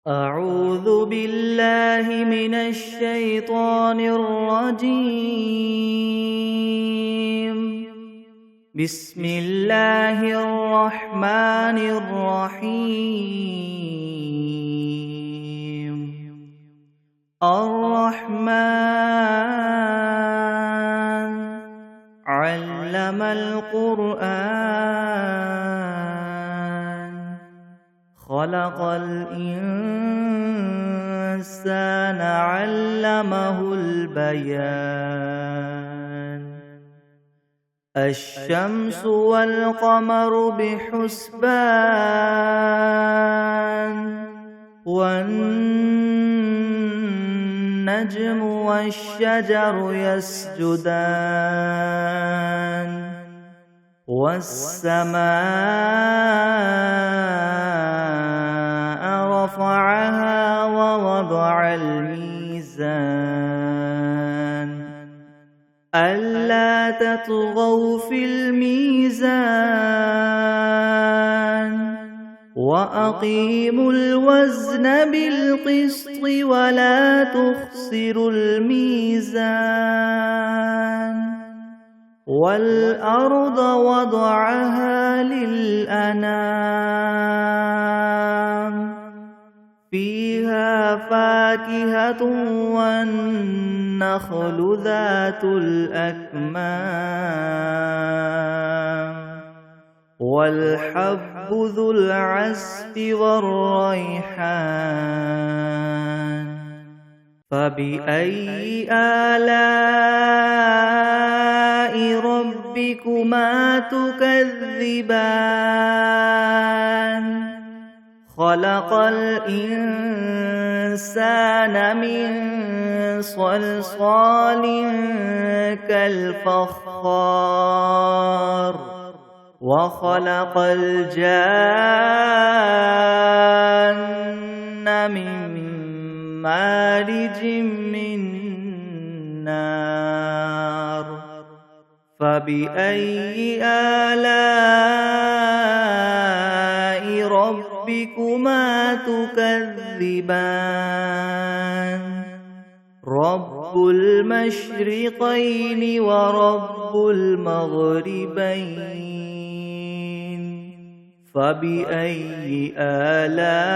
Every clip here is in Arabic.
أعوذ بالله من الشيطان الرجيم. بسم الله الرحمن الرحيم. الرحمن علم القرآن خلق الإنسان علمه البيان الشمس والقمر بحسبان والنجم والشجر يسجدان والسماء رفعها ووضع الميزان ألا تطغوا في الميزان وأقيموا الوزن بالقسط ولا تخسروا الميزان والأرض وضعها للأنام فيها فاكهة والنخل ذات الأكمام والحب ذو العصف والريحان فبأي آلاء ربكما تكذبان خلق الإنسان من صلصال كالفخار وخلق الجان من مارج من نار فبأي آلاء ربكما تكذبان رب المشرقين ورب المغربين فبأي آلاء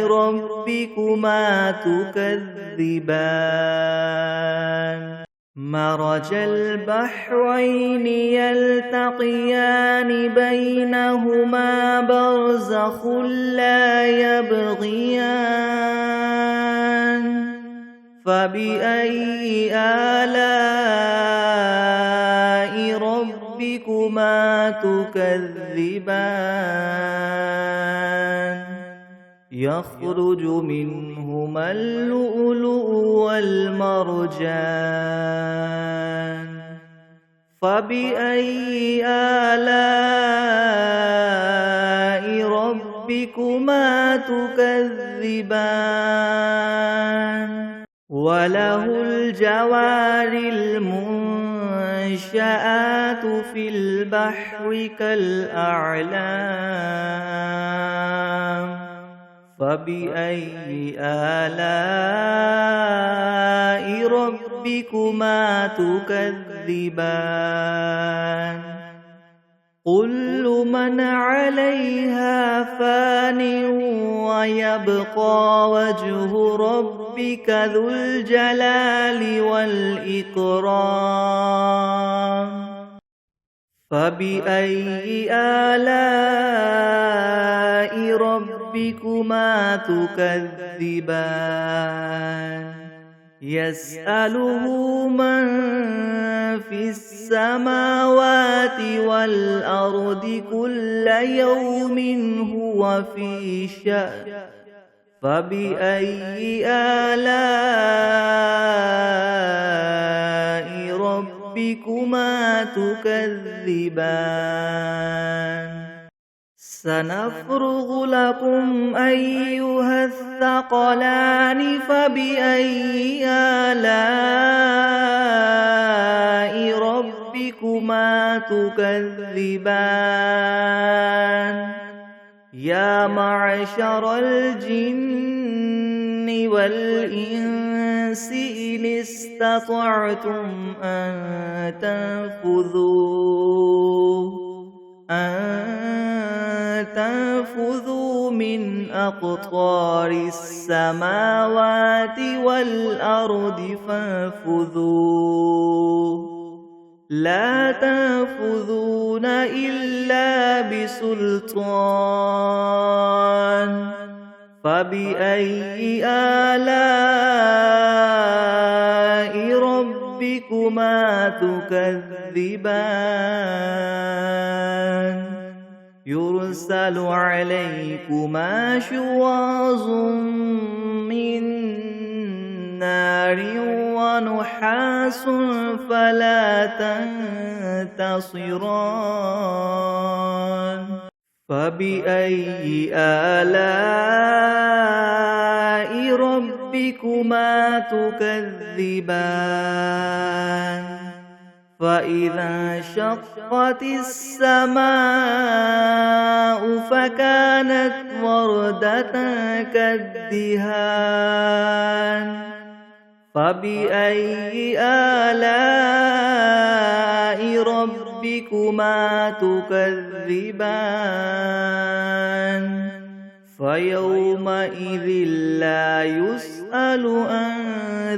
ربكما تكذبان مرج البحرين يلتقيان بينهما برزخ لا يبغيان فبأي آلاء ربكما تكذبان يخرج منهما اللؤلؤ والمرجان فبأي آلاء ربكما تكذبان وله الجوار المنشآت في البحر كالأعلام فبأي آلاء ربكما تكذبان كل من عليها فان ويبقى وجه ربك ذو الجلال والإكرام فبأي آلاء ربكما تكذبان يسأله من في السماوات والأرض كل يوم هو في شأن فبأي آلاء ربكما تكذبان سنفرغ لكم أيها الثقلان فبأي آلاء ربكما تكذبان يا معشر الجن والإنس إن استطعتم أن تنفذوا من أقطار السماوات والأرض فانفذوا لا تنفذون إلا بسلطان فبأي آلاء ربكما تكذبان يرسل عليكما شواظ من نار ونحاس فلا تنتصران فبأي آلاء ربكما تكذبان فإذا انشقت السماء فكانت وردة كالدهان فبأي آلاء ربكما تكذبان فيومئذ لا يسأل عن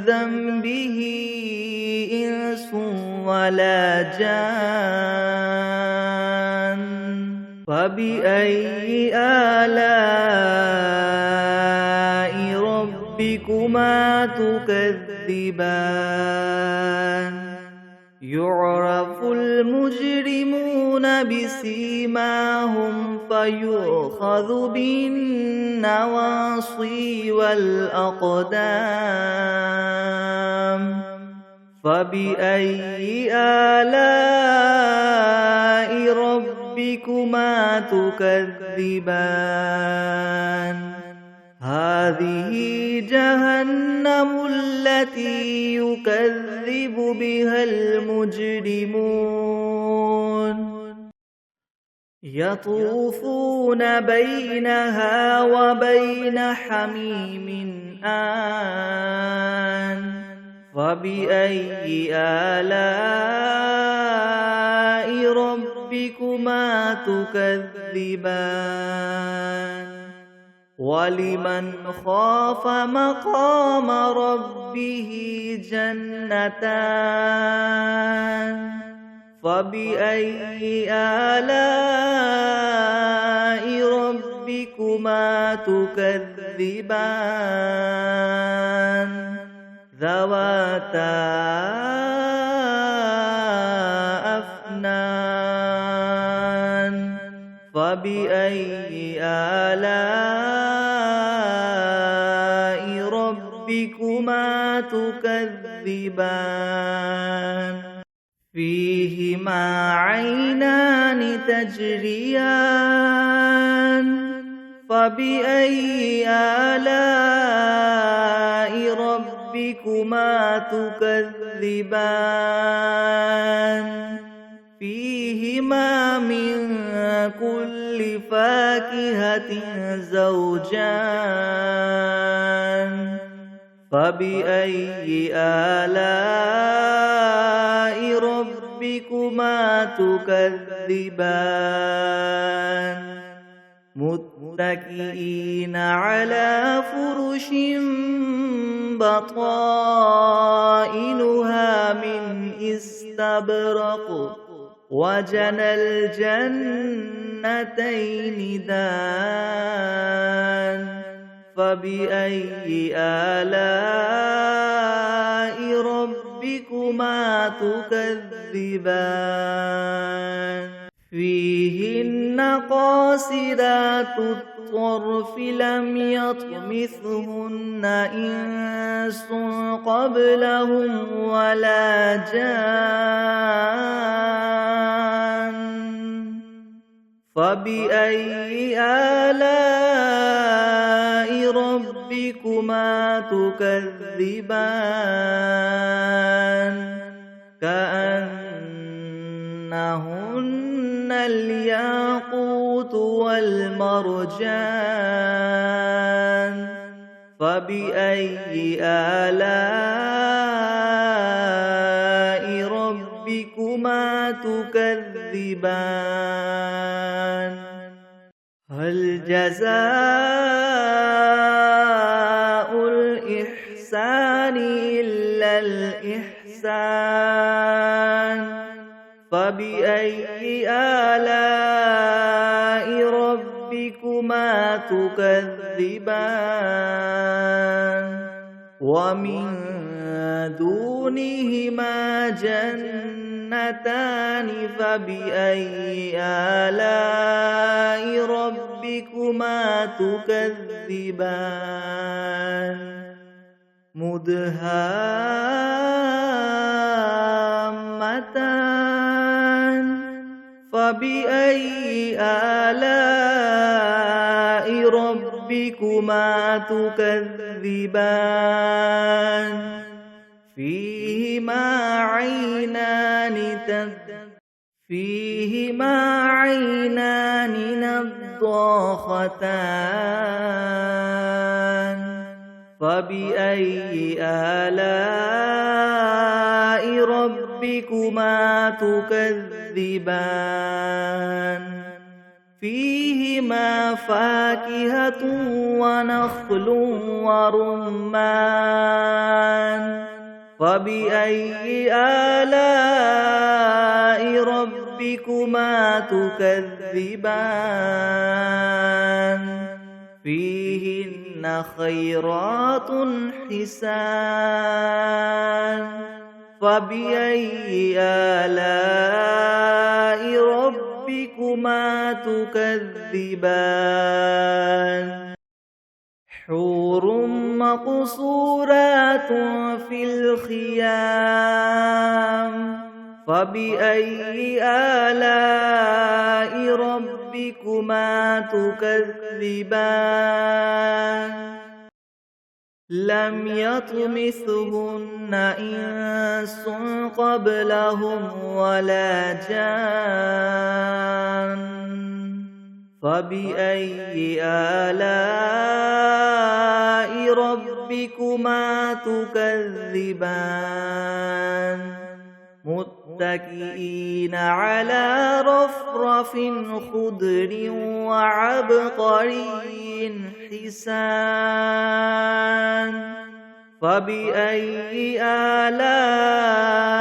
ذنبه إنس ولا جان فبأي آلاء ربكما تكذبان يعرف المجرمون بسيماهم فيؤخذ بالنواصي والأقدام فبأي آلاء ربكما تكذبان هذه جهنم التي يكذب بها المجرمون يطوفون بينها وبين حميم آن فبأي آلاء ربكما تكذبان ولمن خاف مقام ربه جنتان فبأي آلاء ربكما تكذبان ذواتا أفنان فبأي آلاء ربكما تكذبان فيهما عينان تجريان فبأي آلاء ربكما تكذبان فيهما من كل فاكهة زوجان فبأي آلاء ربكما تكذبان متكئين على فرش بطائنها من استبرق وجنى الجنتين دان فبأي آلاء ربكما تكذبان فيهن قاصرات الطرف لم يطمثهن إنس قبلهم ولا جان فبأي آلاء ربكما تكذبان كأنهن الياقوت والمرجان فبأي آلاء ربكما تكذبان هل جزاء الإحسان إلا الإحسان فبأي آلاء ربكما تكذبان ومن دونهما جنتان فبأي آلاء ربكما تكذبان مدهامتان فبأي آلاء ربكما تكذبان فيهما عينان نضاختان فبأي آلاء ربكما تكذبان فيهما فاكهة ونخل ورمان فبأي آلاء ربكما تكذبان فيهن خيرات حسان فبأي آلاء ربكما تكذبان حور مقصورات في الخيام فبأي آلاء ربكما تكذبان لم يطمثهن إنس قبلهم ولا جان فبأي آلاء ربكما تكذبان متكئين على رفرف خضر وعبقري حسان فبأي آلاء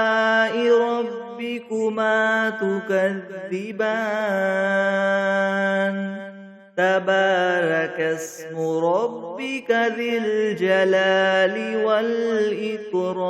ربكما تكذبان تبارك اسم ربك ذي الجلال والإكرام